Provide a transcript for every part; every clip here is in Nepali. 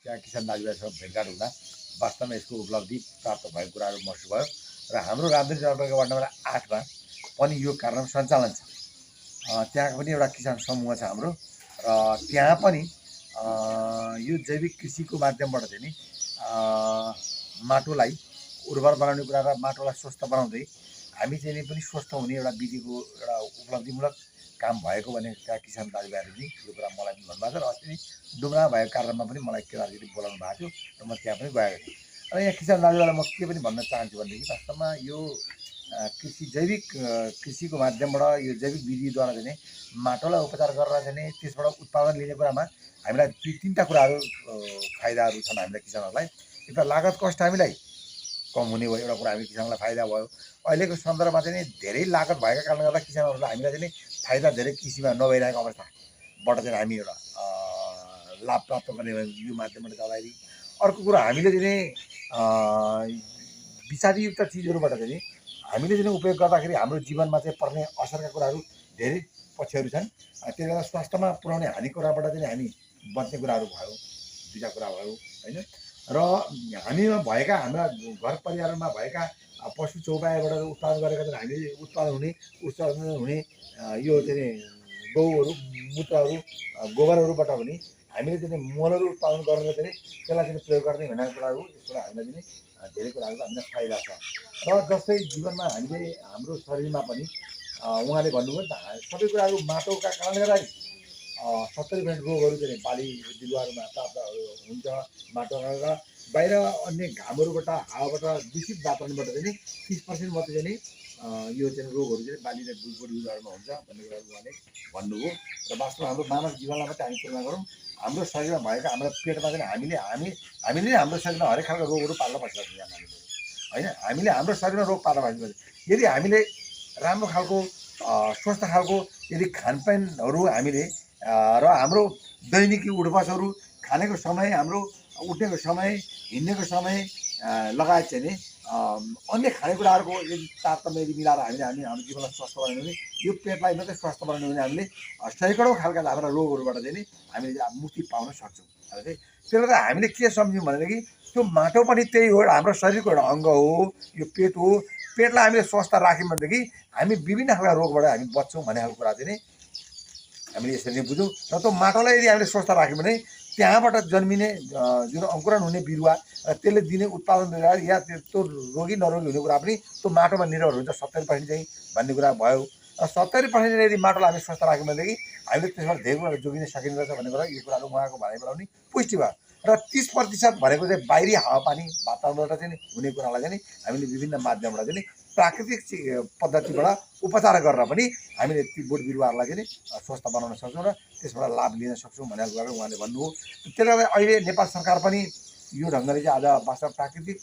त्यहाँ किसान दाजुभाइसँग भेटघाट हुँदा वास्तवमा यसको उपलब्धि प्राप्त भएको कुराहरू महसुस भयो र हाम्रो राजधानी जलपाइगुडी वार्ड नम्बर 8मा पनि यो कार्यक्रम सञ्चालन छ। त्यहाँ पनि एउटा किसान समूह छ हाम्रो र त्यहाँ पनि यो जैविक कृषिको माध्यमबाट चाहिँ नि माटोलाई उर्वर बनाउने कुरा र माटोलाई स्वस्थ बनाउँदै हामी चाहिँ नि पनि स्वस्थ हुने एउटा विधिको एउटा उपलब्धिमूलक काम भएको भने त्यहाँ किसान दाजुभाइहरू पनि यो कुरा मलाई पनि भन्नुभएको छ र अस्ति डुम्रा भएको कार्यक्रममा पनि मलाई केदारजीले बोलाउनु भएको थियो र म त्यहाँ पनि गएको थिएँ। र यहाँ किसान दाजुभाइलाई म के पनि भन्न चाहन्छु भनेदेखि वास्तवमा यो कृषि जैविक कृषिको माध्यमबाट यो जैविक विधिद्वारा चाहिँ माटोलाई उपचार गरेर चाहिँ त्यसबाट उत्पादन लिने कुरामा हामीलाई तिनवटा कुराहरू फाइदाहरू छन् हामीलाई किसानहरूलाई। एउटा लागत कस्ट हामीलाई कम हुने भयो, एउटा कुरा हामी किसानलाई फाइदा भयो। अहिलेको सन्दर्भमा चाहिँ धेरै लागत भएका कारणले गर्दा किसानहरूलाई हामीलाई चाहिँ फाइदा धेरै कृषिमा नभइरहेको अवस्थाबाट चाहिँ हामी एउटा लाभ प्राप्त गर्ने यो माध्यमबाट जाँदाखेरि अर्को कुरा हामीले चाहिँ विषादीयुक्त चिजहरूबाट चाहिँ हामीले चाहिँ उपयोग गर्दाखेरि हाम्रो जीवनमा चाहिँ पर्ने असरका कुराहरू धेरै पक्षहरू छन्। त्यसले गर्दा स्वास्थ्यमा पुर्याउने हानि कुराबाट चाहिँ हामी बच्ने कुराहरू भयो, दुईवटा कुरा भयो होइन। र हामीमा भएका हाम्रा घर परिवारमा भएका पशु चौपायाबाट उत्पादन गरेका चाहिँ हामीले उत्पादन हुने यो चाहिँ गहुहरू मूत्रहरू गोबरहरूबाट पनि हामीले चाहिँ मलहरू उत्पादन गरेर चाहिँ त्यसलाई चाहिँ प्रयोग गर्ने भन्ने कुराहरू यसबाट हामीलाई चाहिँ धेरै कुराहरूको हामीलाई फाइदा छ। र जस्तै जीवनमा हामीले हाम्रो शरीरमा पनि उहाँले भन्नुभयो नि त सबै कुराहरू माटोका कारणले गर्दा 70% रोगहरू चाहिँ बाली बिरुवाहरूमा प्राप्त हुन्छ माटोबाट र बाहिर अन्य घामहरूबाट हावाबाट दूषित वातावरणबाट चाहिँ 30% मात्रै चाहिँ यो चाहिँ रोगहरू चाहिँ बाली र बिरुवाहरूमा हुन्छ भन्ने कुराहरू उहाँले भन्नुभयो। र वास्तवमा हाम्रो मानव जीवनलाई मात्रै हामी तुलना गरौँ, हाम्रो शरीरमा भएका हाम्रो पेटमा चाहिँ हामीले नै हाम्रो शरीरमा हरेक खालको रोगहरू पाल्न बसिरहेको छ हामीले होइन। हामीले हाम्रो शरीरमा रोग पाल्न बसिरहेको छ। यदि हामीले राम्रो खालको स्वस्थ खालको यदि खानपानहरू हामीले र हाम्रो दैनिकी उठबसहरू खानेको समय, हाम्रो उठ्नेको समय, हिँड्नेको समय लगायत चाहिँ नि अन्य खानेकुराहरूको यदि तारतम्य यदि मिलाएर हामीले हाम्रो जीवनलाई स्वस्थ बनाउने भने यो पेटलाई मात्रै स्वस्थ बनाउने भने हामीले सैकडौँ खालका हाम्रा रोगहरूबाट चाहिँ नि हामीले मुक्ति पाउन सक्छौँ। त्यसले गर्दा हामीले के सम्झ्यौँ भनेदेखि त्यो माटो पनि त्यही हो, हाम्रो शरीरको एउटा अङ्ग हो, यो पेट हो। पेटलाई हामीले स्वस्थ राख्यौँ भनेदेखि हामी विभिन्न खालका रोगबाट हामी बच्छौँ भन्ने खालको कुरा चाहिँ नि हामीले यसरी नै बुझौँ। र त्यो माटोलाई यदि हामीले स्वस्थ राख्यौँ भने त्यहाँबाट जन्मिने जुन अङ्कुरण हुने बिरुवा र त्यसले दिने उत्पादन या त्यो रोगी नरोगी हुने कुरा पनि त्यो माटोमा निर्भर हुन्छ। 70% चाहिँ भन्ने कुरा भयो र 70% यदि माटोलाई हामी स्वस्थ राख्यौँ भनेदेखि हामीले त्यसबाट धेरै कुराहरू जोगिन सकिने रहेछ भन्ने कुरा यो कुराहरू उहाँको भनाइबाट पनि पुष्टि भयो। र 30% भनेको चाहिँ बाहिरी हावापानी वातावरणबाट चाहिँ हुने कुरालाई चाहिँ हामीले विभिन्न माध्यमबाट चाहिँ प्राकृतिक पद्धतिबाट उपचार गरेर पनि हामीले ती बोट बिरुवाहरूलाई चाहिँ स्वस्थ बनाउन सक्छौँ र त्यसबाट लाभ लिन सक्छौँ भनेर कुरा उहाँले भन्नुभयो। त्यसले गर्दा अहिले नेपाल सरकार पनि यो ढङ्गले चाहिँ आज वास्तव प्राकृतिक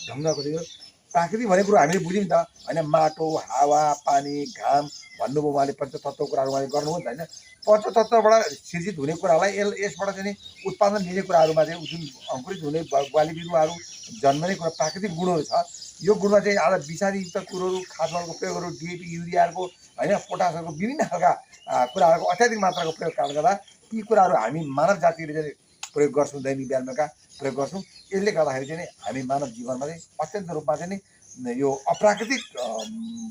ढङ्गको चाहिँ प्राकृतिक भनेको कुरो हामीले बुझ्यौँ नि त होइन। माटो, हावा, पानी, घाम भन्नुभयो उहाँले, पञ्चतत्त्वको कुराहरू उहाँले गर्नुभयो नि त होइन। पञ्चतत्त्वबाट सिर्जित हुने कुरालाई यसबाट चाहिँ उत्पादन लिने कुराहरूमा चाहिँ जुन अङ्कुरित हुने बाली बिरुवाहरू जन्मने कुरा प्राकृतिक गुणहरू छ। यो गुणमा चाहिँ आज विषादीयुक्त कुरोहरू, खाद्यमलको प्रयोगहरू, डिएपी, युरियाहरूको होइन, पोटासहरूको विभिन्न खालका कुराहरूको अत्याधिक मात्राको प्रयोग कारणले गर्दा यी कुराहरू हामी मानव जातिले चाहिँ प्रयोग गर्छौँ, दैनिक बिहानमा प्रयोग गर्छौँ। यसले गर्दाखेरि चाहिँ हामी मानव जीवनमा चाहिँ अत्यन्त रूपमा चाहिँ यो अप्राकृतिक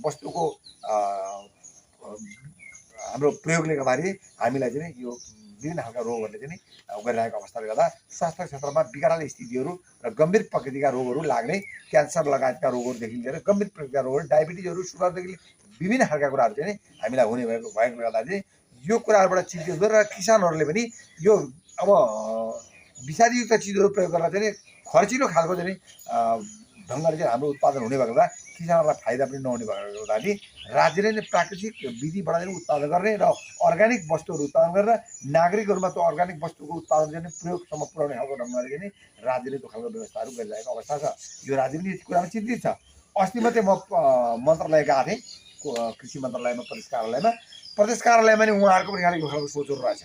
वस्तुको हाम्रो प्रयोगले गर्दाखेरि हामीलाई चाहिँ यो विभिन्न खालका रोगहरूले चाहिँ गरिरहेको अवस्थाले गर्दा स्वास्थ्य क्षेत्रमा विकराल स्थितिहरू र गम्भीर प्रकृतिका रोगहरू लाग्ने, क्यान्सर लगायतका रोगहरूदेखि लिएर गम्भीर प्रकृतिका रोगहरू, डायबिटिजहरू, सुगरदेखि विभिन्न खालका कुराहरू चाहिँ हामीलाई हुने भएकोले गर्दा चाहिँ यो कुराहरूबाट चिन्तित हुँदो र किसानहरूले पनि यो अब विषादीयुक्त चिजहरू प्रयोग गरेर चाहिँ खर्चिलो खालको चाहिँ ढङ्गले चाहिँ हाम्रो उत्पादन हुने भएको हुँदा किसानहरूलाई फाइदा पनि नहुने भएको हुँदाखेरि राज्यले नै प्राकृतिक विधिबाट चाहिँ उत्पादन गर्ने र अर्ग्यानिक वस्तुहरू उत्पादन गरेर नागरिकहरूमा त्यो अर्ग्यानिक वस्तुको उत्पादन चाहिँ प्रयोगसम्म पुर्याउने खालको ढङ्गले चाहिँ राज्यले त्यो खालको व्यवस्थाहरू गरिरहेको अवस्था छ। यो राज्य पनि यस कुरामा चिन्तित छ। अस्ति मात्रै म मन्त्रालय गएको थिएँ, कृषि मन्त्रालयमा, प्रदेश कार्यालयमा नि उहाँहरूको पनि खालको यो खालको सोचहरू रहेछ।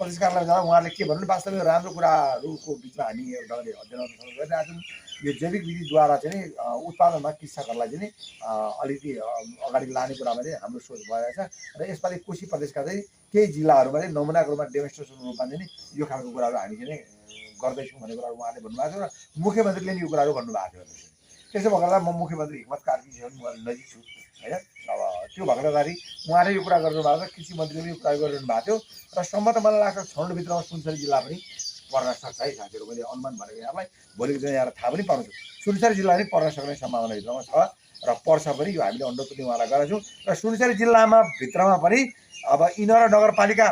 प्रदेश कार्यालय जाँदा उहाँहरूले के भन्नु वास्तवमा राम्रो कुराहरूको बिचमा हामी एउटा अध्ययन गरिरहेका छौँ। यो जैविक विधिद्वारा चाहिँ नि उत्पादनमा कृषकहरूलाई चाहिँ नि अलिकति अगाडि लाने कुरामा चाहिँ हाम्रो सोच भइरहेछ र यसपालि कोशी प्रदेशका चाहिँ केही जिल्लाहरूमा चाहिँ नमुनाको रूपमा डेमोन्स्ट्रेसन रूपमा चाहिँ नि यो खालको कुराहरू हामी चाहिँ गर्दैछौँ भन्ने कुराहरू उहाँले भन्नुभएको छ र मुख्यमन्त्रीले नि यो कुराहरू भन्नुभएको थियो। त्यसो भएर म मुख्यमन्त्री हिम्मत कार्कीसँग म नजिक छु होइन। अब त्यो भएको हुँदाखेरि उहाँले यो कुरा गर्नुभएको छ, कृषि मन्त्रीले पनि यो कुरा गरिरहनु भएको थियो र सम्म त मलाई लाग्छ छनौटभित्रमा सुनसरी जिल्ला पनि पर्न सक्छ है साथीहरू। मैले अनुमान भनेको यहाँलाई भोलिको दिन यहाँ थाहा पनि पाउँछु सुनसरी जिल्ला पनि पर्न सक्ने सम्भावना भित्रमा छ र पर्छ पनि। यो हामीले अन्डरपुटिङ उहाँलाई गरेका छौँ र सुनसरी जिल्लामा भित्रमा पनि अब इनर नगरपालिका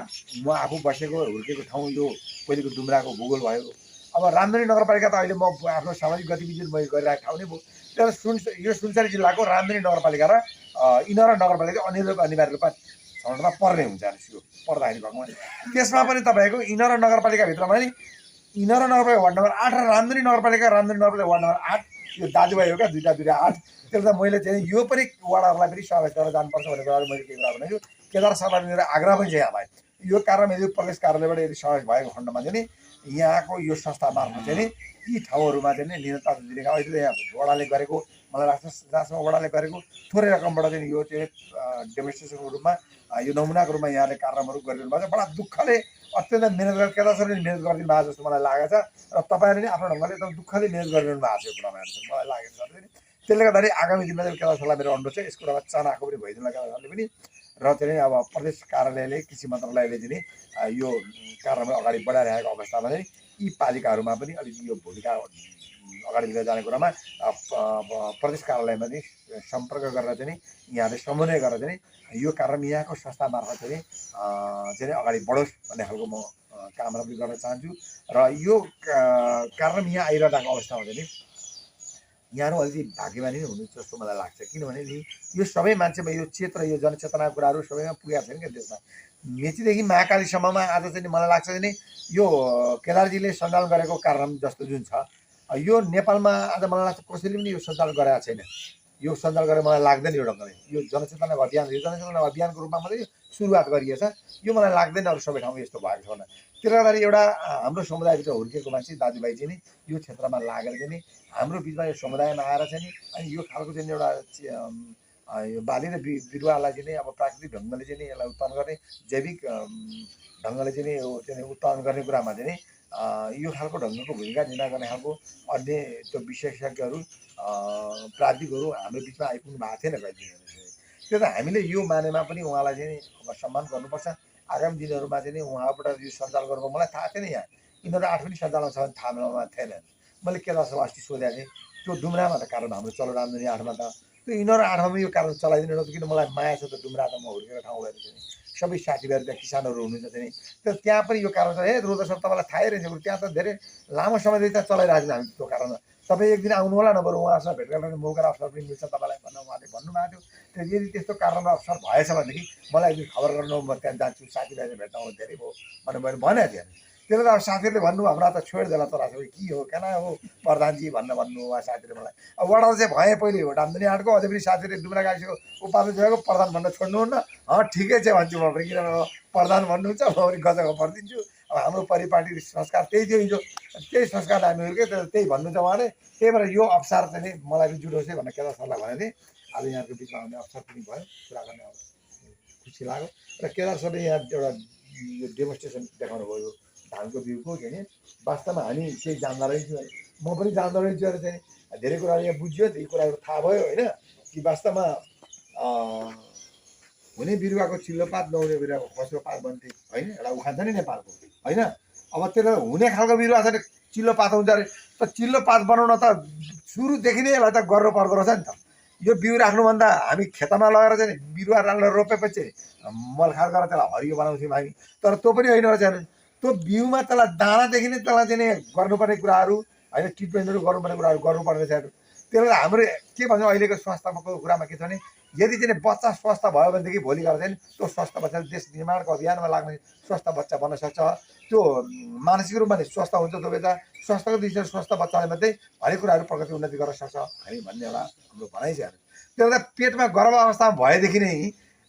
म आफू बसेको हुर्केको ठाउँ यो पहिलेको डुम्राको भूगोल भयो। अब रामधनी नगरपालिका त अहिले म आफ्नो सामाजिक गतिविधि मैले गरिरहेको ठाउँ नै भयो। तर यो सुनसरी जिल्लाको रामधनी नगरपालिका र इनर नगरपालिका अनिवार्य रूपमा छनौटमा पर्ने हुन्छ यो पर्दाखेरि भगवान्। त्यसमा पनि तपाईँको इनर नगरपालिकाभित्रमा नि इनर नगरपालिका वार्ड नम्बर 8 र रामधनी नगरपालिका वार्ड नम्बर 8 यो दाजुभाइ हो क्या दुईवटा 8। त्यसले त मैले चाहिँ यो पनि वार्डहरूलाई पनि समावेश गरेर जानुपर्छ भन्ने कुराहरू मैले के कुरा भनेको केदार सरलाई मेरो आग्रह पनि छ यहाँलाई। यो कारण यदि प्रदेश कार्यालयबाट यदि समावेश भएको खण्डमा चाहिँ नि यहाँको यो संस्था मार्फत चाहिँ नि यी ठाउँहरूमा चाहिँ नि निरन्तर दिने काम अहिले यहाँ वडाले गरेको मलाई लाग्छ जहाँसम्म वडाले गरेको थोरै रकमबाट चाहिँ यो चाहिँ डेमोन्स्ट्रेसनको रूपमा यो नमुनाको रूपमा यहाँले कार्यक्रमहरू गरिरहनु भएको छ। बडा दुःखले अत्यन्त मिहिनेत गरेर केदार सरले मिहिनेत गरिदिनु भएको जस्तो मलाई लागेको छ र तपाईँहरूले नि आफ्नो ढङ्गले एकदम दुःखले मिहिनेत गरिरहनु भएको छ यो कुरामा मलाई लागेको छ। त्यसले गर्दाखेरि आगामी दिनमा चाहिँ केदार सरलाई मेरो अनुरोध छ यस कुरामा चानाको पनि भइदिनु केदार सरले पनि र चाहिँ अब प्रदेश कार्यालयले कृषि मन्त्रालयले चाहिँ यो कार्यक्रम अगाडि बढाइरहेको अवस्थामा चाहिँ यी पालिकाहरूमा पनि अलिकति यो भूमिका अगाडि लिएर जाने कुरामा प्रदेश कार्यालयमा चाहिँ सम्पर्क गरेर चाहिँ यहाँले समन्वय गरेर चाहिँ यो कार्यक्रम यहाँको संस्था मार्फत चाहिँ अगाडि बढोस् भन्ने खालको म कामना पनि गर्न चाहन्छु। र यो कार्यक्रम यहाँ आइरहेको अवस्थामा चाहिँ यहाँहरू अलिकति भाग्यमानी नै हुनु जस्तो मलाई लाग्छ। किनभने नि यो सबै मान्छेमा यो चेतना यो जनचेतनाको कुराहरू सबैमा पुगेको छैन क्या देशमा। मेचीदेखि महाकालीसम्ममा आज चाहिँ मलाई लाग्छ नि यो केदारजीले सञ्चालन गरेको कार्यक्रम जस्तो जुन छ यो नेपालमा आज मलाई लाग्छ कसैले पनि यो सञ्चालन गरेको छैन। यो सञ्चालन गरेर मलाई लाग्दैन यो ढङ्गले यो जनचेतना अभियान यो जनचेतना अभियानको रूपमा मात्रै सुरुवात गरिएछ। यो मलाई लाग्दैन अरू सबै ठाउँमा यस्तो भएको छ भनेर। त्यसले गर्दाखेरि एउटा हाम्रो समुदायभित्र हुर्केको मान्छे दाजुभाइ चाहिँ नि यो क्षेत्रमा लागेर चाहिँ नि हाम्रो बिचमा यो समुदायमा आएर चाहिँ नि अनि यो खालको चाहिँ एउटा यो बाली र बिरुवालाई चाहिँ अब प्राकृतिक ढङ्गले चाहिँ यसलाई उत्पादन गर्ने जैविक ढङ्गले चाहिँ यो चाहिँ उत्पादन गर्ने कुरामा चाहिँ यो खालको ढङ्गको भूमिका निर्वाह गर्ने खालको अन्य त्यो विशेषज्ञहरू प्राविधिकहरू हाम्रो बिचमा आइपुग्नु भएको थिएन कहिले। त्यो त हामीले यो मानेमा पनि उहाँलाई चाहिँ अब सम्मान गर्नुपर्छ। आगामी दिनहरूमा चाहिँ उहाँबाट यो सञ्चालन गर्नुको मलाई थाहा थिएन। यहाँ इनर 8 पनि सञ्चालन छ भने थाहा थिएन। मैले केदार सर अस्ति सोधेको थिएँ त्यो डुम्रामा त कारण हाम्रो चलो रामधनी 8मा त त्यो इनर 8मा यो कारण चलाइदिनु किन मलाई माया छ त डुम्रा त म हुर्केको ठाउँ गएर चाहिँ सबै साथीभाइहरू त्यहाँ किसानहरू हुनुहुन्छ चाहिँ त्यो त्यहाँ पनि यो कारण छ। हे रोजा सर तपाईँलाई थाहै रहेछ त्यहाँ त धेरै लामो समयदेखि त्यहाँ चलाइरहेको छ हामी त्यो कारण। तपाईँ एक दिन आउनु होला न बरु उहाँसँग भेट गर्ने मौका अवसर पनि मिल्छ तपाईँलाई भनेर उहाँले भन्नुभएको थियो। यदि त्यस्तो कारण अवसर भएछ भनेदेखि मलाई एक दिन खबर गर्नु म त्यहाँ जान्छु साथीभाइले भेट्न आउनु धेरै भयो भनेर मैले भनेको थिएँ। त्यसले त अब साथीहरूले भन्नु हमरा त छोडिदेला तर के हो किन हो प्रधानजी भन्नु उहाँ साथीले मलाई। अब वडा चाहिँ भएँ पहिले हो रामधनी 8को अझै पनि साथीले डुम्रा गाइसक्यो उपाध्यक्ष भएको प्रधान भन्न छोड्नुहुन्न। ठिकै छ भन्छु म पनि किनभने प्रधान भन्नुहुन्छ म पनि गजब भरिदिन्छु। अब हाम्रो परिपाटी संस्कार त्यही थियो हिजो त्यही संस्कार हामी हुर्क्यो त्यही भन्नुहुन्छ उहाँले। त्यही भएर यो अवसर चाहिँ मलाई पनि जुटोस् है भनेर केदार सरलाई भनेको थिएँ। आज यहाँको बिचमा आउने अवसर पनि भयो कुरा गर्ने खुसी लाग्यो र केदार सरले यहाँ एउटा यो डेमोन्स्ट्रेसन देखाउनु भयो धानको बिउको चाहिँ वास्तवमा हामी केही जान्दा रहेछौँ म पनि जान्दा रहेछु अरे चाहिँ धेरै कुराहरू यहाँ बुझ्यो यी कुराहरू थाहा भयो होइन कि वास्तवमा हुने बिरुवाको चिल्लो पात नहुने बिरुवाको खस्रो पात भन्थे होइन एउटा उखान छ नि नेपालको होइन। अब त्यसलाई हुने खालको बिरुवा छ भने चिल्लो पात हुन्छ अरे त चिल्लो पात बनाउन त सुरुदेखि नै यसलाई त गर्नु पर्दो रहेछ नि त। यो बिउ राख्नुभन्दा हामी खेतमा लगेर चाहिँ बिरुवा रोपेपछि मलखाल गरेर त्यसलाई हरियो बनाउँथ्यौँ हामी। तर त्यो पनि होइन रहेछ त्यो बिउमा त्यसलाई दानादेखि नै त्यसलाई चाहिँ गर्नुपर्ने कुराहरू होइन ट्रिटमेन्टहरू गर्नुपर्ने कुराहरू गर्नुपर्ने छ। त्यसले हाम्रो के भन्छ अहिलेको स्वास्थ्यको कुरामा के छ भने यदि चाहिँ बच्चा स्वस्थ भयो भनेदेखि भोलि गएर चाहिँ त्यो स्वस्थ बच्चा देश निर्माणको अभियानमा लाग्ने स्वस्थ बच्चा बन्न सक्छ। त्यो मानसिक रूपमा नै स्वस्थ हुन्छ त्यो बेला स्वास्थ्यको दृष्टिले स्वस्थ बच्चाले मात्रै हरेक कुराहरू प्रगति उन्नति गर्न सक्छ हामी भन्ने एउटा हाम्रो भनाइ छ। त्यसले पेटमा गर्भ अवस्थामा भएदेखि नै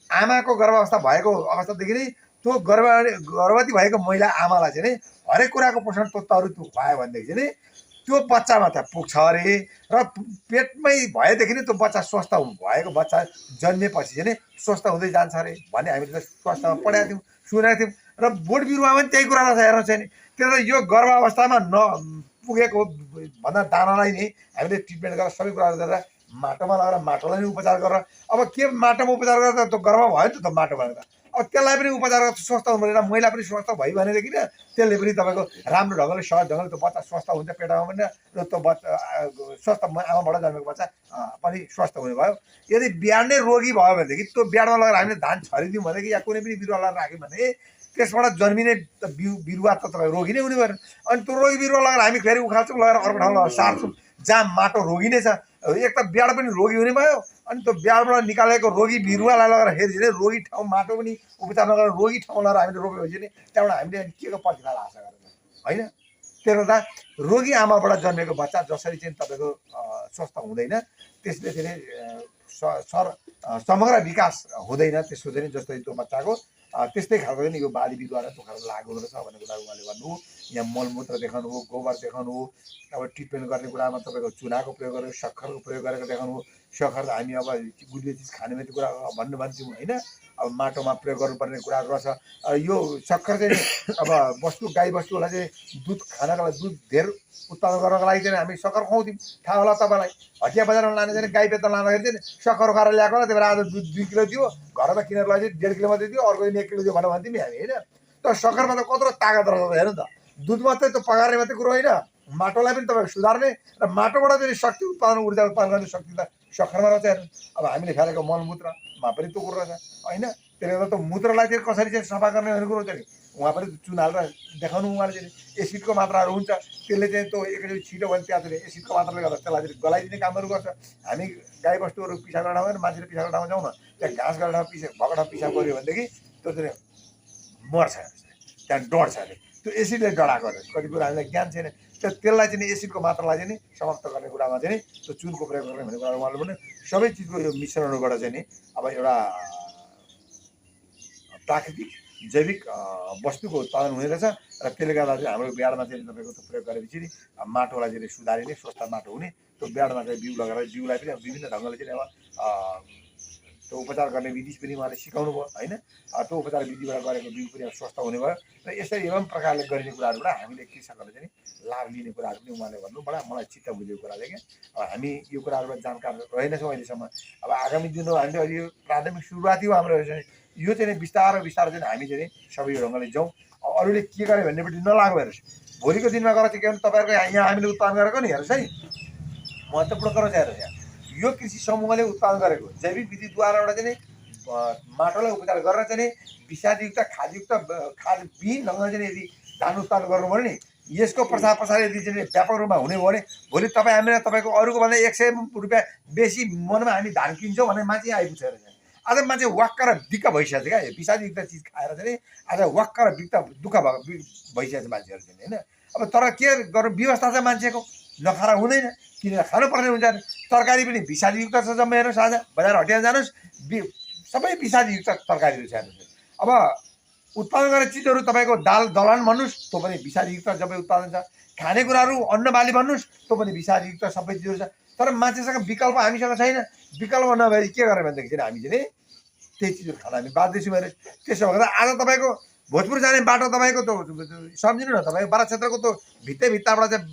आमाको गर्भावस्था भएको अवस्थादेखि नै त्यो गर्भवती भएको महिला आमालाई चाहिँ नि हरेक कुराको पोषण तत्त्वहरू त्यो खुवायो भनेदेखि चाहिँ नि त्यो बच्चामा त पुग्छ अरे र पेटमै भएदेखि नै त्यो बच्चा स्वस्थ भएको बच्चा जन्मेपछि चाहिँ नि स्वस्थ हुँदै जान्छ अरे भन्ने हामीले त स्वास्थ्यमा पढाएको थियौँ सुनेको थियौँ र बोट बिरुवामा पनि त्यही कुरा रहेछ हेर्नु चाहिँ नि त्यसले यो गर्भावस्थामा पुगेको भन्दा दानालाई नै हामीले ट्रिटमेन्ट गरेर सबै कुराहरू गरेर माटोमा लगाएर माटोलाई नै उपचार गरेर अब के माटोमा उपचार गरेर त गर्भ भयो नि त माटो भनेर अब त्यसलाई पनि उपचार गरेर स्वस्थ हुनु पऱ्यो महिला पनि स्वस्थ भयो भनेदेखि न त्यसले पनि तपाईँको राम्रो ढङ्गले सहज ढङ्गले त्यो बच्चा स्वस्थ हुन्छ पेटमा पनि र त्यो बच्चा स्वस्थ आमाबाट जन्मेको बच्चा पनि स्वस्थ हुने भयो यदि बिहान नै रोगी भयो भनेदेखि त्यो बिहानमा लगेर हामीले धान छरिदिउँ भनेदेखि या कुनै पनि बिरुवा लगाएर राख्यौँ भने त्यसबाट जन्मिने बिरुवा त तपाईँ रोगी नै हुने भयो अनि त्यो रोगी बिरुवा लगाएर हामी फेरि उखाल्छौँ लगेर अर्को ठाउँमा सार्छौँ जहाँ माटो रोगी नै छ एक त बिहाड पनि रोगी हुने भयो अनि त्यो बिहाडबाट निकालेको रोगी बिरुवालाई लगेर फेरि चाहिँ रोगी ठाउँ माटो पनि उपचार नगरेर रोगी ठाउँ लगाएर हामीले रोपेपछि नि त्यहाँबाट हामीले के को प्रतिफल आशा गरेर होइन त्यसले गर्दा रोगी आमाबाट जन्मेको बच्चा जसरी चाहिँ तपाईँको स्वस्थ हुँदैन त्यसले चाहिँ समग्र विकास हुँदैन त्यसको चाहिँ जस्तै त्यो बच्चाको त्यस्तै खालको चाहिँ यो बाली बिरुवा र त्यो खालको लागु रहेछ भन्ने कुरा उहाँले भन्नुभयो यहाँ मलमूत्र देखाउनु हो गोबर देखाउनु हो अब ट्रिटमेन्ट गर्ने कुरामा तपाईँको चुनाको प्रयोग गरेर सक्खरको प्रयोग गरेर देखाउनु हो सक्खर त हामी अब गुलियो चिज खाने मात्रै कुरा भन्थ्यौँ होइन अब माटोमा प्रयोग गर्नुपर्ने कुराहरू रहेछ यो सक्खर चाहिँ अब गाई बस्तुलाई चाहिँ दुध खानको लागि दुध धेर उत्पादन गर्नको लागि चाहिँ हामी सक्खर खुवाउँथ्यौँ थाहा होला तपाईँलाई हटिया बजारमा लाने चाहिँ गाई बेच्न लाँदाखेरि चाहिँ सक्खर उखाएर ल्याएको होला त्यही भएर आज दुध 2 किलो दियो घरमा किनेर लगेर 1.5 किलो मात्रै दियो अर्को दिन 1 किलो दियो भनेर भन्थ्यौँ हामी होइन तर सक्खरमा त कत्रो तागत रहेछ हेर्नु त दुध मात्रै त पकार्ने मात्रै कुरो होइन माटोलाई पनि तपाईँको सुधार्ने र माटोबाट चाहिँ शक्ति उत्पादन ऊर्जा उत्पादन गर्ने शक्ति त सक्खरमा रहेछ हेर्नु अब हामीले फालेको मलमूत्रमा पनि त्यो कुरो रहेछ होइन त्यसले गर्दा त मूत्रलाई चाहिँ कसरी चाहिँ सफा गर्ने भन्ने कुरो चाहिँ उहाँ पनि चुन हालेर देखाउनु उहाँले चाहिँ एसिडको मात्राहरू हुन्छ त्यसले चाहिँ त्यो एकचोटि छिटो भने त्यहाँ चाहिँ एसिडको मात्राले गर्दा त्यसलाई चाहिँ गलाइदिने कामहरू गर्छ हामी गाई बस्तुहरू पिसाब गर्ने ठाउँमा मान्छेले पिसाब गर्ने ठाउँमा जाउँ न त्यहाँ घाँस गर्ने ठाउँमा भएको ठाउँ पिसाब गऱ्यो भनेदेखि त्यो चाहिँ मर्छ त्यहाँ डढ्छ अरे त्यो एसिडले डढाएको अरे कति कुरा हामीलाई ज्ञान छैन त्यसलाई चाहिँ एसिडको मात्रालाई चाहिँ समाप्त गर्ने कुरामा चाहिँ त्यो चुनको प्रयोग गर्ने भन्ने कुरा उहाँले पनि सबै चिजको यो मिश्रणबाट चाहिँ नि अब एउटा प्राकृतिक जैविक वस्तुको उत्पादन हुने रहेछ र त्यसले गर्दा चाहिँ हाम्रो बिहाडमा चाहिँ तपाईँको त्यो प्रयोग गरेपछि माटोलाई चाहिँ सुधारिने स्वस्थ माटो हुने त्यो बिहाडमा चाहिँ बिउ लगाएर बिउलाई पनि विभिन्न ढङ्गले चाहिँ अब त्यो उपचार गर्ने विधि पनि उहाँले सिकाउनु भयो होइन त्यो उपचार विधिबाट गरेको बिउ पनि स्वस्थ हुने भयो र यसरी एवं प्रकारले गरिने कुराहरूबाट हामीले कृषकहरूले चाहिँ लाभ लिने कुराहरू पनि उहाँले भन्नु बडा मलाई चित्त बुझेको कुराले क्या अब हामी यो कुराहरूमा जानकार रहेनछौँ अहिलेसम्म अब आगामी दिनमा हामीले अहिले यो प्राथमिक सुरुवाती हो हाम्रो यो चाहिँ बिस्तारै बिस्तारै चाहिँ हामी चाहिँ सबै ढङ्गले जाउँ अरूले के गर्यो भन्नेपट्टि नलागु हेर्नुहोस् भोलिको दिनमा गएर चाहिँ के भने तपाईँहरूको यहाँ हामीले उत्पादन गरेको नि हेर्नुहोस् है महत्त्वपूर्ण कुरा चाहिँ हेर्नुहोस् यहाँ यो कृषि समूहले उत्पादन गरेको जैविक विधिद्वाराबाट चाहिँ माटोलाई उपचार गरेर चाहिँ विषादयुक्त खादयुक्त खादविहीन ढङ्गले चाहिँ यदि धान उत्पादन गर्नुभयो नि यसको प्रचार प्रसार यदि चाहिँ व्यापक रूपमा हुने भयो भने भोलि तपाईँ हामीले तपाईँको अरूको भन्दा 100 रुपियाँ बेसी मनमा हामी धान किन्छौँ भने मान्छे आइपुग्छ रहेछ आज मान्छे वाक्क र दिक्क भइसकेको छ क्या विषादयुक्त चिज खाएर चाहिँ आज वाक्क र दुःख भइसकेको छ मान्छेहरू चाहिँ होइन अब तर के गर्नु व्यवस्था छ मान्छेको नखाएर हुँदैन किनेर खानुपर्ने हुन्छ तरकारी पनि विषादयुक्त छ जम्मै हेर्नुहोस् आज बजार हटिया जानुहोस् सबै विषादयुक्त तरकारीहरू छ हेर्नुहोस् अब उत्पादन गर्ने चिजहरू तपाईँको दाल दलहन भन्नुहोस् त्यो पनि विषादयुक्त सबै उत्पादन छ खानेकुराहरू अन्न बाली भन्नुहोस् त्यो पनि विषादयुक्त सबै चिजहरू छ तर मान्छेसँग विकल्प हामीसँग छैन विकल्प नभए के गर्ने भनेदेखि चाहिँ हामी चाहिँ त्यही चिजहरू खान हामी बाध्य छौँ हेर्नुहोस् त्यसो गर्दा आज तपाईँको भोजपुर जाने बाटो तपाईँको त्यो सम्झिनु न तपाईँको बारा क्षेत्रको त्यो भित्ताबाट चाहिँ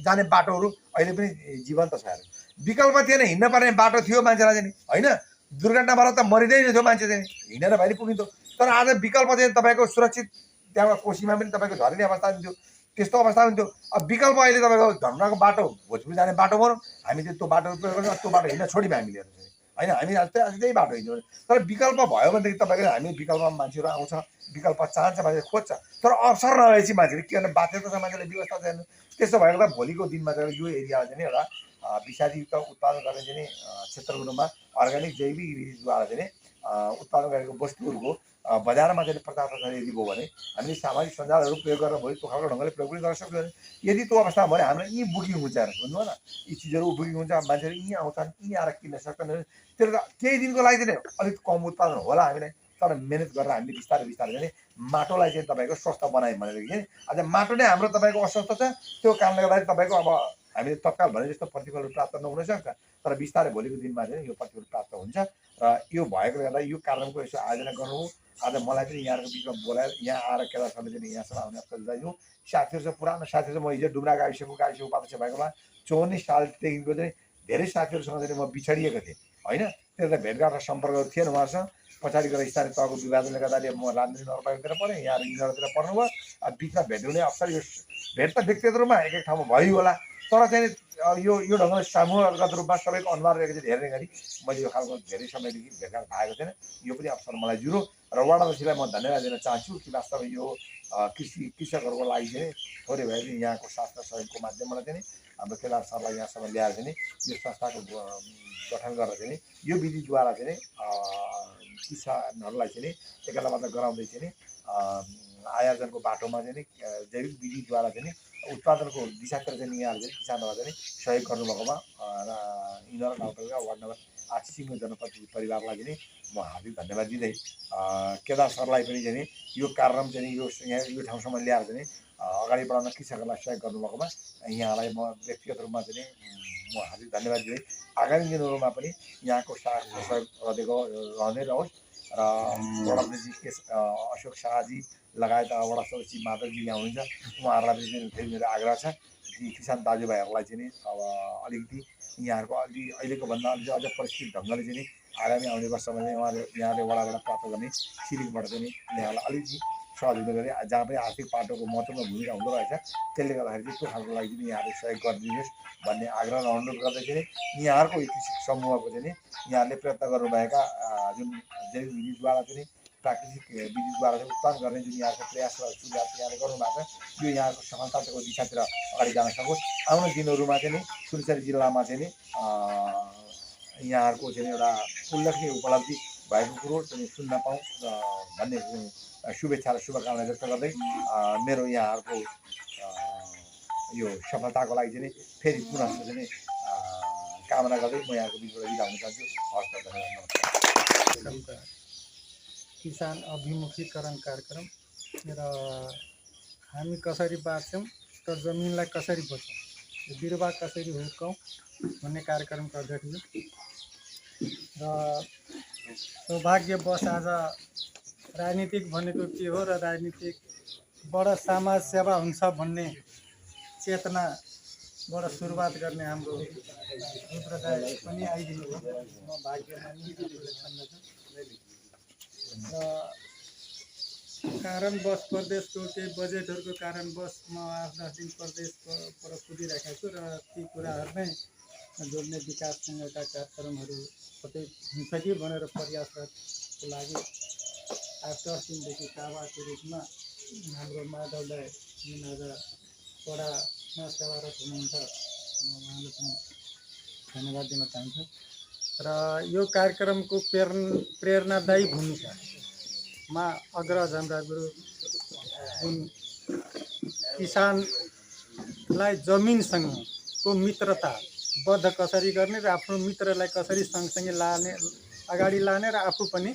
जाने बाटोहरू अहिले पनि जीवन्त छ हेर्नु विकल्प थिएन हिँड्न पर्ने बाटो थियो मान्छेलाई चाहिँ होइन दुर्घटनाबाट त मरिँदैन थियो मान्छे चाहिँ हिँडेर भए नि पुगिन्थ्यो तर आज विकल्प चाहिँ तपाईँको सुरक्षित त्यहाँबाट कोसीमा पनि तपाईँको झरिने अवस्था हुन्थ्यो त्यस्तो अवस्था हुन्थ्यो अब विकल्प अहिले तपाईँको धनगढको बाटो भोजपुर जाने बाटो भनौँ हामी चाहिँ त्यो बाटो प्रयोग गर्छौँ त्यो बाटो हिँड्न छोड्यौँ हामीले होइन हामी आज त्यही बाटो हिँड्छौँ तर विकल्प भयो भनेदेखि तपाईँको हामी विकल्पमा मान्छेहरू आउँछ विकल्प चाहन्छ मान्छेले खोज्छ तर अवसर नरहेपछि मान्छेले के गर्ने बाध्यता छ मान्छेले व्यवस्था छैन त्यसो भएको त भोलिको दिनमा चाहिँ यो एरियामा चाहिँ एउटा विषादयुक्त उत्पादन गर्ने चाहिँ क्षेत्रको रूपमा अर्ग्यानिक जैविक विधिद्वारा चाहिँ उत्पादन गरेको वस्तुहरूको बजारमा चाहिँ प्रचार प्रसार यदि भयो भने हामीले सामाजिक सञ्जालहरू प्रयोग गरेर भोलि त्यो खालको ढङ्गले प्रयोग पनि गर्न सक्छौँ यदि त्यो अवस्थामा भयो भने हामीलाई यहीँ बुकिङ हुन्छ हेर्नुहोस् बुझ्नु न यी चिजहरू बुकिङ हुन्छ मान्छेहरू यहीँ आउँछन् यहीँ आएर किन्न सक्छन् त्यसले त केही दिनको लागि चाहिँ अलिक कम उत्पादन होला हामीलाई तर मेहनत गरेर हामीले बिस्तारै बिस्तारै चाहिँ माटोलाई चाहिँ तपाईँको स्वस्थ बनायौँ भनेदेखि चाहिँ आज माटो नै हाम्रो तपाईँको अस्वस्थ छ। त्यो कारणले गर्दाखेरि तपाईँको अब हामीले तत्काल भने जस्तो प्रतिफल प्राप्त नहुन सक्छ, तर बिस्तारै भोलिको दिनमा चाहिँ यो प्रतिफल प्राप्त हुन्छ। र यो भएकोले गर्दा यो कार्यक्रमको यसो आयोजना गर्नु हो। आज मलाई चाहिँ यहाँहरूको बिचमा बोलाएर यहाँ आएर केदार सरले चाहिँ यहाँसम्म आउने अवसर दिलाइदिनु। साथीहरू छ, पुरानो साथीहरू छ। म हिजो डुम्रा गाविसको उपाध्यक्ष भएको बेला 54 सालदेखिको चाहिँ धेरै साथीहरूसँग चाहिँ म बिछडिएको थिएँ होइन। त्यसलाई भेटघाट र सम्पर्कहरू थिएन उहाँहरूसँग। पछाडि गएर स्थानीय तहको विभाजनले गर्दाखेरि म राजनीति नगरपालिकातिर परेँ, यहाँ यिनीहरूतिर पर्नुभयो। अब बिचमा भेट हुने अवसर यो भेट त व्यक्तिगत रूपमा एक एक ठाउँमा भयो होला, तर चाहिँ यो ढङ्गले समूहगत रूपमा सबैको अनुहार रहेको चाहिँ हेर्ने गरी मैले यो खालको धेरै समयदेखि भेटघाट भएको थिएन। यो पनि अवसर मलाई जुरो र वडा अध्यक्षलाई म धन्यवाद दिन चाहन्छु कि वास्तवमा यो कृषकहरूको लागि चाहिँ थोरै भए पनि यहाँको शास्त्र सहयोगको माध्यमबाट चाहिँ हाम्रो केदार सरलाई यहाँसम्म ल्याएर चाहिँ यो संस्थाको गठन गरेर चाहिँ यो विधिद्वारा चाहिँ किसानहरूलाई चाहिँ एकालाबाट गराउँदै चाहिँ आयोजनको बाटोमा चाहिँ जैविक विधिद्वारा चाहिँ उत्पादनको दिशातिर चाहिँ यहाँहरूले चाहिँ किसानहरूलाई चाहिँ सहयोग गर्नुभएकोमा र यिनीहरू गाउँपालिका वार्ड नम्बर 8 सिङ्गो जनप्रतिनिधि परिवारलाई चाहिँ म हार्दिक धन्यवाद दिँदै केदार सरलाई पनि चाहिँ यो कार्यक्रम चाहिँ यो ठाउँसम्म ल्याएर चाहिँ अगाडि बढाउन कृषकहरूलाई सहयोग गर्नुभएकोमा यहाँलाई म व्यक्तिगत रूपमा चाहिँ म हार्दिक धन्यवाद दिँदै आगामी दिनहरूमा पनि यहाँको सहयोग रहँदै रहोस्। र वडा अध्यक्ष अशोक शाहजी लगायत वडा सदस्य माधवजी यहाँ हुनुहुन्छ, उहाँहरूलाई पनि फेरि मेरो आग्रह छ कि किसान दाजुभाइहरूलाई चाहिँ अब अलिकति यहाँहरूको अहिलेको भन्दा अलिक अझ परिष्कृत ढङ्गले चाहिँ आगामी आउने वर्षमा चाहिँ यहाँले वडाबाट प्राप्त गर्ने सिलिङबाट चाहिँ यहाँलाई अलिकति सहयोग गरी जहाँ पनि आर्थिक पाटोको महत्त्वपूर्ण भूमिका हुँदो रहेछ, त्यसले गर्दाखेरि चाहिँ त्यो खालको लागि चाहिँ यहाँले सहयोग गरिदिनुहोस् भन्ने आग्रह र अनुरोध गर्दै चाहिँ यहाँहरूको यो कृषि समूहको चाहिँ यहाँले प्रयत्न गर्नुभएका जुन जैविक विधिद्वारा चाहिँ प्राकृतिक विधिद्वारा चाहिँ उत्पादन गर्ने जुन यहाँको प्रयास र सुझाव यहाँले गर्नुभएको छ, यो यहाँको सफलताको दिशातिर अगाडि जान सकोस्। आउने दिनहरूमा चाहिँ सुनसरी जिल्लामा चाहिँ यहाँहरूको चाहिँ एउटा उल्लेखनीय उपलब्धि भएको कुरो चाहिँ सुन्न पाऊँ भन्ने शुभेच्छा र शुभकामना व्यक्त गर्दै मेरो यहाँहरूको यो सफलताको लागि चाहिँ फेरि पुनः चाहिँ कामना गर्दै म यहाँको बिचबाट बिदा हुन चाहन्छु। हस् त, धन्यवाद। किसान अभिमुखीकरण कार्यक्रम र हामी कसरी बाँच्छौँ र जमिनलाई कसरी बचाउँ, बिरुवा कसरी हुर्काउँ भन्ने कार्यक्रमको अध्यक्ष र सौभाग्यवश आज राजनीतिक भनेको के हो र राजनीतिकबाट समाज सेवा हुन्छ भन्ने चेतनाबाट सुरुवात गर्ने हाम्रो रुद्रदाय पनि आइदिनु भयो। म भाग्यमानी छन्दछु र कारणवश प्रदेशको केही बजेटहरूको कारणवश म 8-10 दिन प्रदेशबाट कुदिरहेको छु र ती कुराहरू नै जोड्ने विकाससँगका कार्यक्रमहरू कतै हुन्छ कि भनेर प्रयासको लागि 8-10 दिनदेखि कावाको रूपमा हाम्रो माधवलाई जुन आज वडामा सेवारत हुनुहुन्छ, उहाँलाई पनि धन्यवाद दिन चाहन्छु। र यो कार्यक्रमको प्रेरणादायी भूमिकामा अग्रज हाम्रा गुरु जुन किसानलाई जमिनसँगको मित्रता बद्ध कसरी गर्ने र आफ्नो मित्रलाई कसरी सँगसँगै लाने, अगाडि लाने र आफू पनि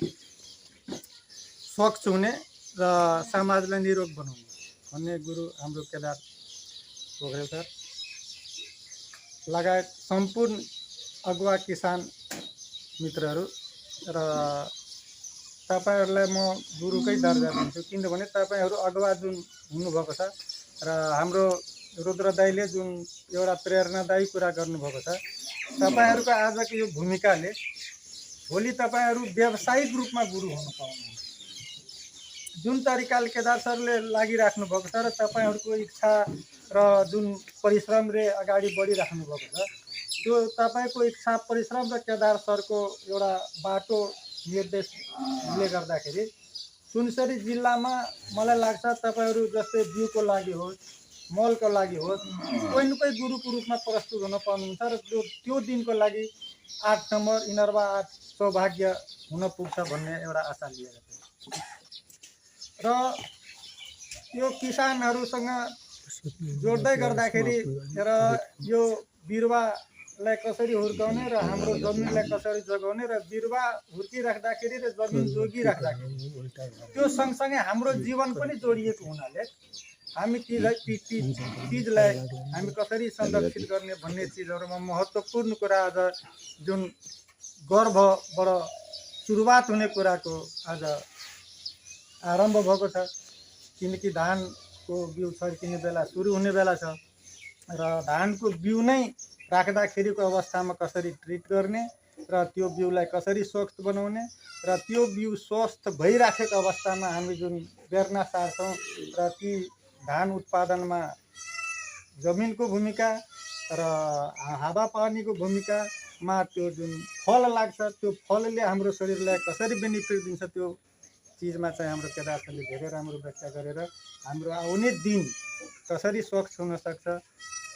स्वच्छ हुने र समाजलाई निरोग बनाउने भन्ने गुरु हाम्रो केदार पोखरेल सर लगायत सम्पूर्ण अगुवा किसान मित्रहरू र तपाईहरुलाई म गुरुकै दर्जा दिन्छु, किनभने तपाईहरु अगुवा जुन हुनुभएको छ र हाम्रो रुद्रदाईले जुन एउटा प्रेरणादायी कुरा गर्नुभएको छ, तपाईहरुको आजको यो भूमिकाले भोलि तपाईहरु व्यावसायिक रूपमा गुरु हुन पाउनुहुन्छ। जुन तरिकाले केदार सरले लागिराख्नु भएको छ र तपाईहरुको इच्छा र जुन परिश्रमले अगाडि बढिराख्नु भएको छ, त्यो तपाईको इच्छा परिश्रम र केदार सरको एउटा बाटो निर्देशले गर्दाखेरि सुनसरी जिल्लामा मलाई लाग्छ तपाईहरु जस्तै बिउको लागि होस्, मलको लागि होस्, कोही न कोही गुरुको रूपमा प्रस्तुत हुन पाउनुहुन्छ र त्यो दिनको लागि 8 नम्बर इनरवा 8 सौभाग्य हुन पुग्छ भन्ने एउटा आशा लिएर र यो किसानहरुसँग जोड्दै गर्दाखेरि र यो बिरुवा जमिनलाई कसरी हुर्काउने र हाम्रो जमिनलाई कसरी जोगाउने र बिरुवा हुर्किराख्दाखेरि र जमिन जोगिराख्दाखेरि त्यो सँगसँगै हाम्रो जीवन पनि जोडिएको हुनाले हामी चिजलाई हामी कसरी संरक्षित गर्ने भन्ने चिजहरूमा महत्त्वपूर्ण कुरा आज जुन गर्भबाट सुरुवात हुने कुराको आज आरम्भ भएको छ। किनकि धानको बिउ छर्किने बेला सुरु हुने बेला छ र धानको बिउ नै राख्दाखेरिको अवस्थामा कसरी ट्रिट गर्ने र त्यो बिउलाई कसरी स्वस्थ बनाउने र त्यो बिउ स्वस्थ भइराखेको अवस्थामा हामी जुन बेर्ना सार्छौँ र ती धान उत्पादनमा जमिनको भूमिका र हावापानीको भूमिकामा त्यो जुन फल लाग्छ त्यो फलले हाम्रो शरीरलाई कसरी बेनिफिट दिन्छ त्यो चिजमा चाहिँ हाम्रो केदार सरले धेरै राम्रो व्याख्या गरेर हाम्रो आउने दिन कसरी स्वच्छ हुन सक्छ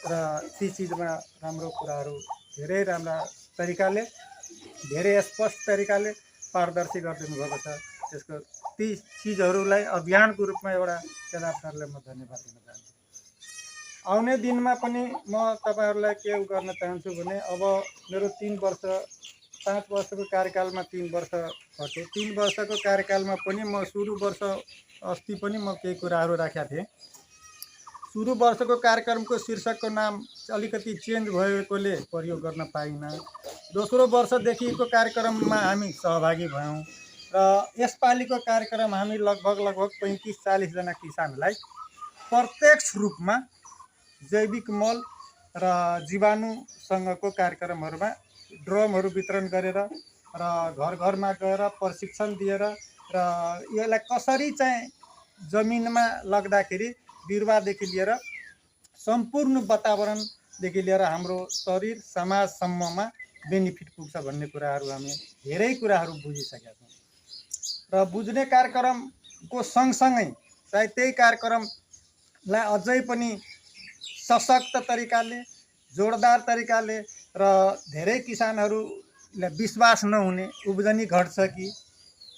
र ती चिजमा राम्रो कुराहरू धेरै राम्रा तरिकाले धेरै स्पष्ट तरिकाले पारदर्शी गरिदिनु भएको छ। त्यसको ती चिजहरूलाई अभियानको रूपमा एउटा केदार सरलाई म धन्यवाद दिन चाहन्छु। आउने दिनमा पनि म तपाईँहरूलाई के गर्न चाहन्छु भने अब मेरो 3 वर्ष 5 वर्षको कार्यकालमा 3 वर्ष घट्यो। 3 वर्षको कार्यकालमा पनि म सुरु वर्ष अस्ति पनि म केही कुराहरू राखेका थिएँ। सुरु वर्षको कार्यक्रमको शीर्षकको नाम अलिकति चेन्ज भएकोले प्रयोग गर्न पाइनँ। दोस्रो वर्षदेखिको कार्यक्रममा हामी सहभागी भयौँ र यसपालिको कार्यक्रम हामी लगभग 35-40 जना किसानलाई प्रत्यक्ष रूपमा जैविक मल र जीवाणुसँगको कार्यक्रमहरूमा ड्रमहरू वितरण गरेर र घर घरमा गएर प्रशिक्षण दिएर र यसलाई कसरी चाहिँ जमिनमा लग्दाखेरि बिरुवादेखि लिएर सम्पूर्ण वातावरणदेखि लिएर हाम्रो शरीर समाजसम्ममा बेनिफिट पुग्छ भन्ने कुराहरू हामी धेरै कुराहरू बुझिसकेका छौँ र बुझ्ने कार्यक्रमको सँगसँगै सायद त्यही कार्यक्रमलाई अझै पनि सशक्त तरिकाले जोडदार तरिकाले र धेरै किसानहरूलाई विश्वास नहुने उब्जनी घट्छ कि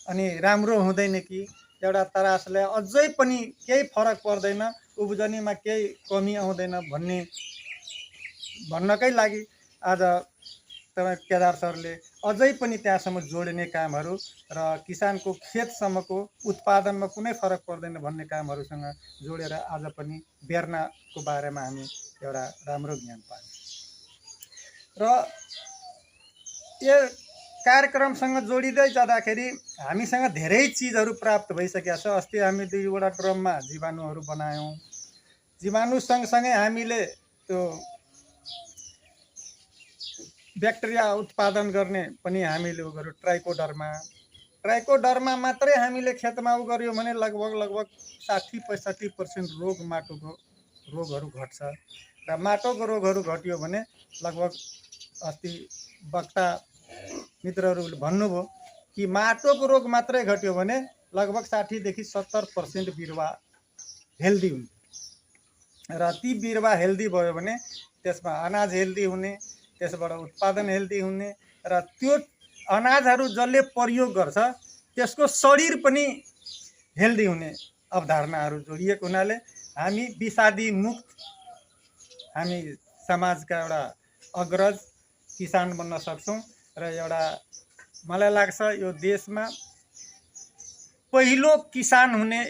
अनि राम्रो हुँदैन कि एउटा तरासले अझै पनि केही फरक पर्दैन उब्जनीमा केही कमी आउँदैन भन्नकै लागि आज तपाईँ केदार सरले अझै पनि त्यहाँसम्म जोड्ने कामहरू र किसानको खेतसम्मको उत्पादनमा कुनै फरक पर्दैन भन्ने कामहरूसँग जोडेर आज पनि बेर्नाको बारेमा हामी एउटा राम्रो ज्ञान पायौँ र यो कार्यक्रमसँग जोडिँदै जाँदाखेरि हामीसँग धेरै चिजहरू प्राप्त भइसकेका छ। अस्ति हामी 2वटा ड्रममा जीवाणुहरू बनायौँ। जीवाणु सँगसँगै हामीले त्यो ब्याक्टेरिया उत्पादन गर्ने पनि हामीले उ गर्यो ट्राइकोडर्मा मात्रै हामीले खेतमा उ गर्यो भने लगभग 60-65% रोग माटोको रोगहरू घट्छ र माटोको रोगहरू घट्यो भने लगभग अस्ति वक्ता मित्रहरूले भन्नुभयो कि माटोको रोग मात्रै घट्यो भने लगभग 60देखि 70% बिरुवा हेल्दी हुन्छ र ती बिरुवा हेल्दी भयो भने त्यसमा अनाज हेल्दी हुने, त्यसबाट उत्पादन हेल्दी हुने र त्यो अनाजहरू जसले प्रयोग गर्छ त्यसको शरीर पनि हेल्दी हुने अवधारणाहरू जोडिएको हुनाले हामी विषादी मुक्त हामी समाजका एउटा अग्रज किसान बन्न सक्छौँ र एउटा मलाई लाग्छ यो देशमा पहिलो किसान हुने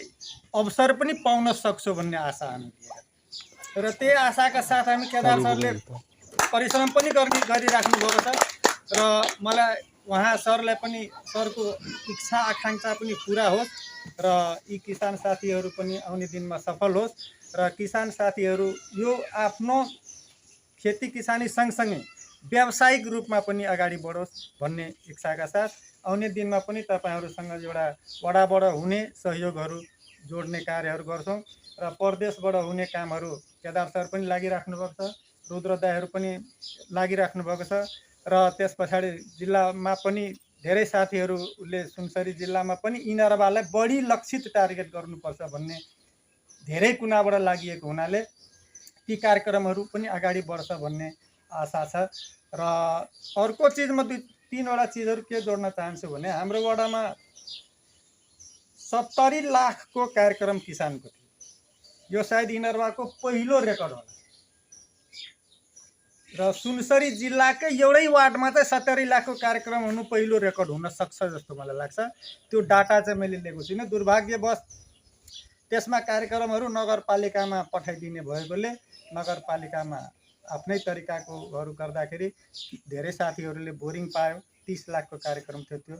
अवसर पनि पाउन सक्छौँ भन्ने आशा हामी लिएर र त्यही आशाका साथ हामी केदार सरले परिश्रम पनि गरिराख्नु भएको छ र मलाई उहाँ सरलाई पनि सरको इच्छा आकाङ्क्षा पनि पुरा होस् र यी किसान साथीहरू पनि आउने दिनमा सफल होस् र किसान साथीहरू यो आफ्नो खेती किसानी सँगसँगै व्यावसायिक रूपमा पनि अगाडि बढोस् भन्ने इच्छाका साथ आउने दिनमा पनि तपाईँहरूसँग एउटा वडाबाट हुने सहयोगहरू जोड्ने कार्यहरू गर्छौँ र प्रदेशबाट हुने कामहरू केदार सर पनि लागिराख्नु भएको छ, रुद्र दाईहरू पनि लागिराख्नु भएको छ र त्यस पछाडि जिल्लामा पनि धेरै साथीहरूले सुनसरी जिल्लामा पनि यिनीहरूलाई बढी लक्षित टार्गेट गर्नुपर्छ भन्ने धेरै कुनाबाट लागि हुनाले ती कार्यक्रमहरू पनि अगाडि बढ्छ भन्ने आशा छ र अर्को चिजमा 2-3वटा चिजहरू के जोड्न चाहन्छु भने हाम्रो वडामा 70 लाखको कार्यक्रम किसानको थियो। यो सायद यिनीहरूको पहिलो रेकर्ड होला र सुनसरी जिल्लाकै एउटै वार्डमा चाहिँ 70 लाखको कार्यक्रम हुनु पहिलो रेकर्ड हुन सक्छ जस्तो मलाई लाग्छ। त्यो डाटा चाहिँ मैले लिएको छुइनँ। दुर्भाग्यवश त्यसमा कार्यक्रमहरू नगरपालिकामा पठाइदिने भएकोले नगरपालिकामा आफ्नै तरिकाकोहरू गर्दाखेरि धेरै साथीहरूले बोरिङ पायो। 30 लाखको कार्यक्रम थियो त्यो।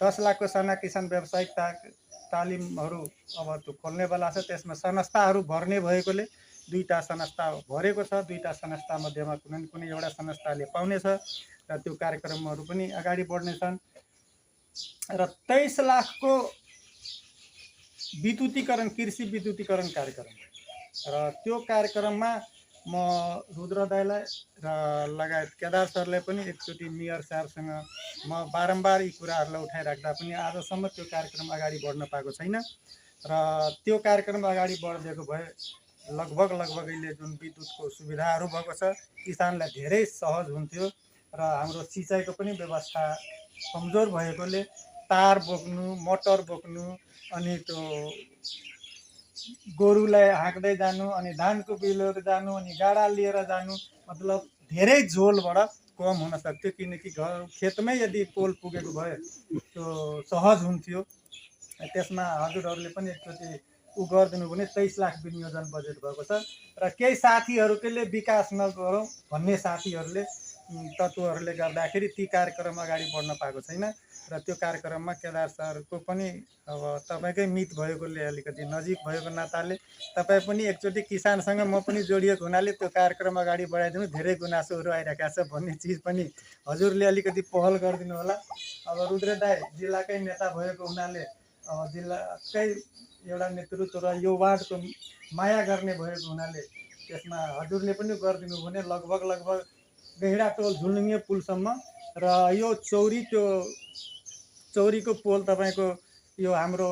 10 लाखको साना किसान व्यावसायिक तालिमहरू अब त्यो खोल्ने बेला छ। त्यसमा संस्थाहरू भर्ने भएकोले 2टा संस्था भरेको छ। 2टा संस्था मध्येमा कुनै न कुनै एउटा संस्थाले पाउनेछ र त्यो कार्यक्रमहरू पनि अगाडि बढ्नेछन्। र 23 लाखको विद्युतीकरण, कृषि विद्युतीकरण कार्यक्रम र त्यो कार्यक्रममा म रुद्र दाईलाई र लगायत केदार सरलाई पनि एकचोटि मेयर साहबसँग म बारम्बार यी कुराहरूलाई उठाइराख्दा पनि आजसम्म त्यो कार्यक्रम अगाडि बढ्न पाएको छैन। र त्यो कार्यक्रम अगाडि बढिदिएको भए लगभग अहिले जुन विद्युतको सुविधाहरू भएको छ किसानलाई धेरै सहज हुन्थ्यो। र हाम्रो सिँचाइको पनि व्यवस्था कमजोर भएकोले तार बोक्नु, मोटर बोक्नु, अनि त्यो गोरुलाई हाँक्दै जानु, अनि धानको बिलहरू जानु, अनि गाडा लिएर जानु, मतलब धेरै झोलबाट कम हुन सक्थ्यो। किनकि घर खेतमै यदि पोल पुगेको भए त्यो सहज हुन्थ्यो। त्यसमा हजुरहरूले पनि एकचोटि उ गरिदिनु भने 23 लाख विनियोजन बजेट भएको छ। र केही साथीहरूले विकास नगरौँ भन्ने साथीहरूले तत्त्वहरूले गर्दाखेरि ती कार्यक्रम अगाडि बढ्न पाएको छैन। र त्यो कार्यक्रममा केदार सरको पनि अब तपाईँकै मित भएकोले, अलिकति नजिक भएको नाताले तपाईँ पनि एकचोटि किसानसँग म पनि जोडिएको हुनाले त्यो कार्यक्रम अगाडि बढाइदिनु। धेरै गुनासोहरू आइरहेका छ भन्ने चिज पनि हजुरले अलिकति पहल गरिदिनु होला। अब रुद्र दाई जिल्लाकै नेता भएको हुनाले जिल्लाकै एउटा नेतृत्व र यो वार्डको माया गर्ने भएको हुनाले त्यसमा हजुरले पनि गरिदिनु भने लगभग गैँडाटोल झुलुङ्गे पुलसम्म र यो चौरीको पोल तपाईँको यो हाम्रो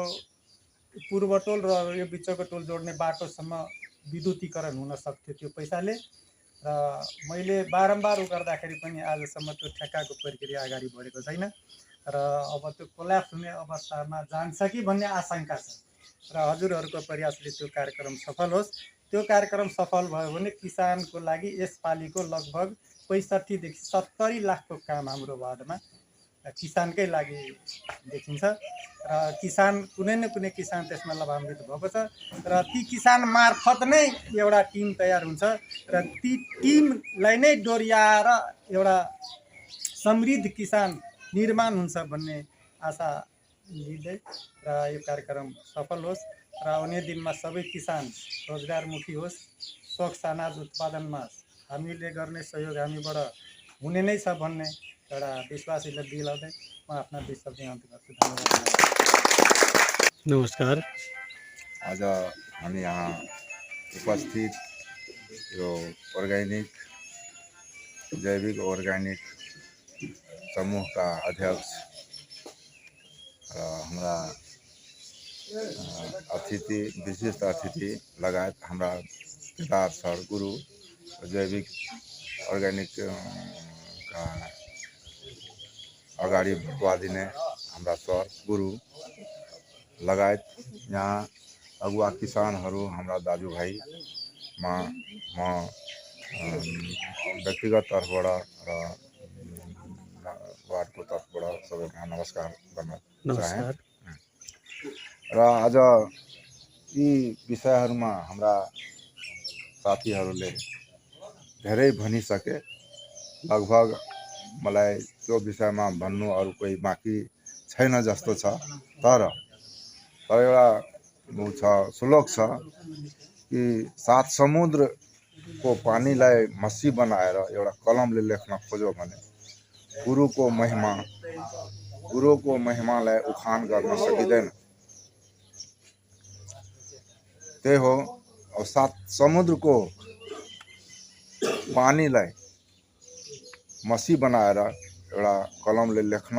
पूर्व टोल र यो बिचको टोल जोड्ने बाटोसम्म विद्युतीकरण हुन सक्थ्यो त्यो पैसाले। र मैले बारम्बार गर्दाखेरि पनि आजसम्म त्यो ठेक्काको प्रक्रिया अगाडि बढेको छैन। र अब त्यो कोल्याप्स हुने अवस्थामा जान्छ कि भन्ने आशंका छ। र हजुरहरूको प्रयासले त्यो कार्यक्रम सफल होस्। त्यो कार्यक्रम सफल भयो भने किसानको लागि यसपालिको लगभग 65 देखि 70 लाखको काम हाम्रो वार्डमा किसानकै लागि देखिन्छ। र किसान कुनै न कुनै किसान त्यसमा लाभान्वित भएको छ। र ती किसान मार्फत नै एउटा टिम तयार हुन्छ र ती टिमलाई नै डोर्याएर एउटा समृद्ध किसान निर्माण हुन्छ भन्ने आशा लिँदै र यो कार्यक्रम सफल होस् र आउने दिनमा सबै किसान रोजगारमुखी होस्। स्वच्छ अनाज उत्पादनमा हामीले गर्ने सहयोग हामीबाट हुने नै छ भन्ने एउटा विश्वासलाई दिलाउँदै म आफ्ना 2 शब्द अन्त गर्छु। धन्यवाद। नमस्कार। आज हामी यहाँ उपस्थित यो जैविक अर्ग्यानिक समूहका अध्यक्ष र हाम्रा अतिथि, विशिष्ट अतिथि लगायत हाम्रा केदार सर गुरु, जैविक अर्ग्यानिक का अगाडि बढाइदिने हाम्रा सर गुरु लगायत यहाँ अगुवा किसानहरू, हाम्रा दाजुभाइमा म व्यक्तिगत तर्फबाट र वार्डको तर्फबाट सबैलाई नमस्कार गर्न चाहे। र आज यी विषयहरूमा हाम्रा साथीहरूले धेरै भनिसके। लगभग मलाई त्यो विषयमा भन्नु अरू कोही बाँकी छैन जस्तो छ। तर एउटा श्लोक छ कि 7 समुद्रको पानीलाई मसी बनाएर एउटा कलमले लेख्न खोज्यो भने गुरुको महिमालाई उखान गर्न सकिँदैन। त्यही हो, 7 समुद्रको पानीलाई मसी बनाएर एउटा कलमले लेख्न,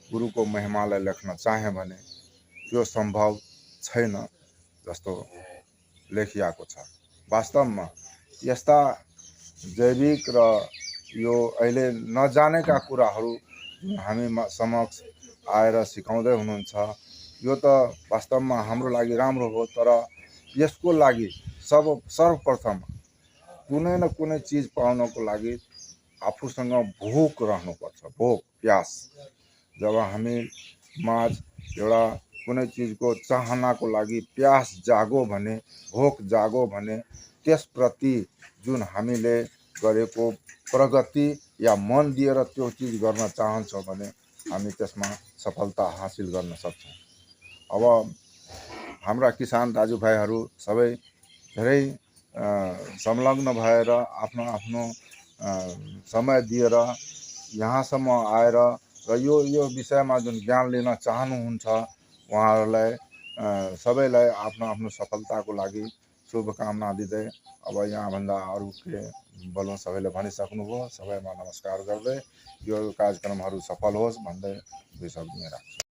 गुरुको महिमालाई लेख्न चाहे भने त्यो सम्भव छैन जस्तो लेखिएको छ। वास्तवमा यस्ता जैविक र यो अहिले नजानेका कुराहरू हामी समक्ष आएर सिकाउँदै हुनुहुन्छ। यो त वास्तवमा हाम्रो लागि राम्रो हो। तर यसको लागि सर्वप्रथम कुनै न कुनै चिज पाउनको लागि आफूसँग भोक रहनुपर्छ, भोक प्यास। जब हामी माझ एउटा कुनै चिजको चाहनाको लागि प्यास जागो भने, भोक जागो भने, त्यसप्रति जुन हामीले गरेको प्रगति या मन दिएर त्यो चिज गर्न चाहन्छौँ भने हामी त्यसमा सफलता हासिल गर्न सक्छौँ। अब हाम्रा किसान दाजुभाइहरू सबै धेरै संलग्न भएर आफ्नो आफ्नो समय दिएर यहाँसम्म आएर र यो विषयमा जुन ज्ञान लिन चाहनुहुन्छ उहाँहरूलाई सबैलाई आफ्नो आफ्नो सफलताको लागि शुभकामना दिँदै अब यहाँभन्दा अरू के बोलौँ, सबैले भनिसक्नुभयो। सबैमा नमस्कार गर्दै यो कार्यक्रमहरू सफल होस् भन्दै दुई शब्द यहाँ राख्छु।